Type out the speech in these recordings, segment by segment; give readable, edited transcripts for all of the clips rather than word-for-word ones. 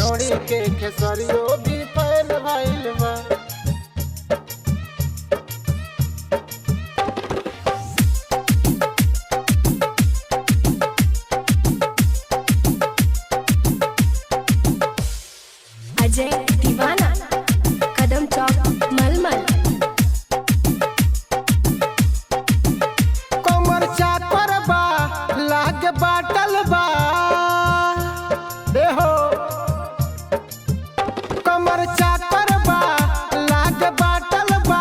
ढोड़ी के खेसरियो भी फैन भइल बा। अजय दीवाना कदम चौक मलमल। कमर चाकर बा लागे बाटल बा देहो। कमर चाकर बा लागे बाटल बा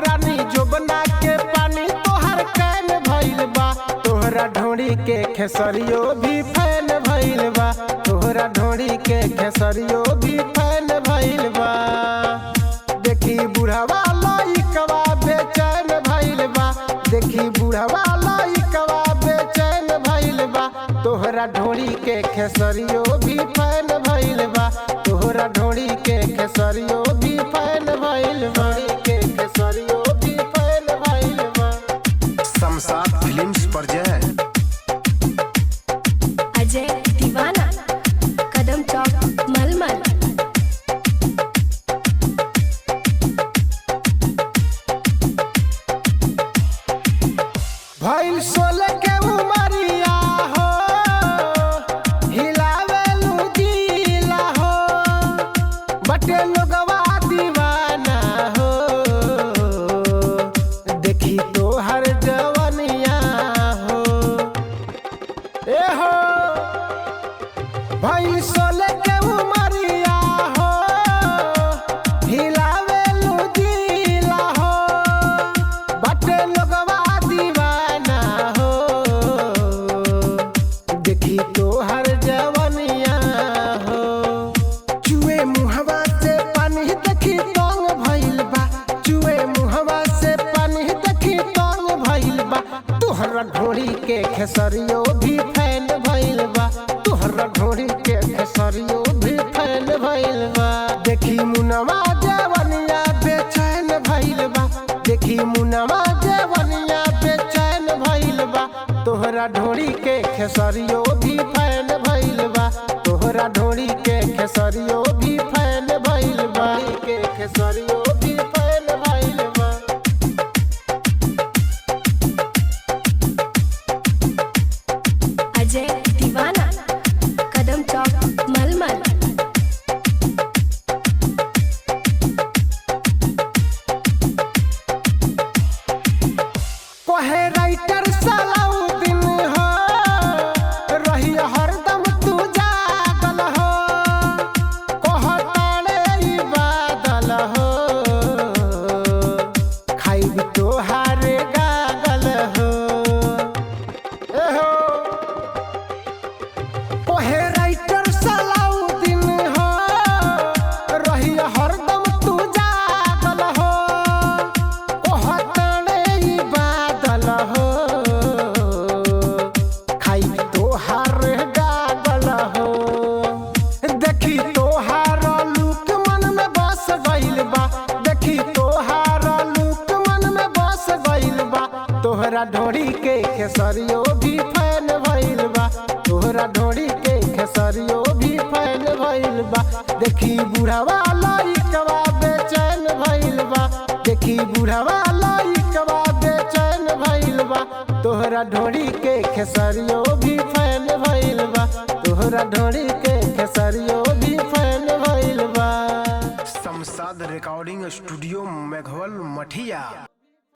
रानी जोबना के पानी तोहर कैन भइल बा। तोहरा ढोड़ी के खेसरियो भी फैन भइल बा। तोहरा ढोड़ी के खेसरियो भी फैन भइल बा। देखी बुढ़वा लइकवा बेचैन भइल बा। देखी बुढ़वा लइकवा बेचैन भइल बा। तोहरा ढोड़ी के खेसरियो भी फैन भइल बा। तोहरा ढोड़ी के खेसरियो भी फैन भइल बा। के खेसरियो भी फैन भइल बा। शमशाद फिल्म्स पर जय। अजय दीवाना कदम चौक मलमल। भइल 16 के उमरिया हो हिलावेलू जिला हो। बटे लोगवा दीवाना हो देखी तोहर जवनिया हो। ए हो भइल 16 के उमरिया हो हिलावेलू जिला हो। बटे लोगवा दीवाना हो देखी तोहर जवनिया हो। चुए मुहवा से पानी देखी तंग भइल बा। चुए मुहवा से पानी देखी तंग भइल बा। तोहरा ढोड़ी के खेसरियो भी फैन भइल बा। तोहरा ढोड़ी के खेसरियो भी फैन भइल बा। देखी मुनवा जवनिया बेचैन भइल बा। देखी मुनवा जवनिया बेचैन भइल बा। तोहरा ढोड़ी के खेसरियो भी फैन भइल बा। तोहरा ढोड़ी के खेसरियो भी फैन भइल बा। के खेसरियो भी फैन भइल बा। अजय दीवाना कदम चौक मलमल। कोहे राइटर सलाउद्दीन हो रही हरदम तू जागल हो। कहताड़े ई बादल हो खाई तोहार गागल हो। ए हो कोहे राइटर सलाउद्दीन हो रही हरदम तू जागल हो। कहताड़े ई बादल हो खाई तोहार गागल हो। देखी तोहार लुक मन में बस गइल बा। देखी तोहार लुक मन में बस गइल बा। तोहरा ढोड़ी के खेसरियो भी फैन भइल बा। तोहरा ढोड़ी के खेसरियो भी फैन भइल बा। देखी बुढ़वा लइकवा बेचैन भइल बा। देखी बुढ़वा लइकवा बेचैन भइल बा। तोहरा ढोड़ी के खेसरियो भी फैन भइल बा। तोहरा ढोड़ी के खेसरियो भी फैन भइल बा। शमशाद रिकॉर्डिंग स्टूडियो मेघवल मठिया।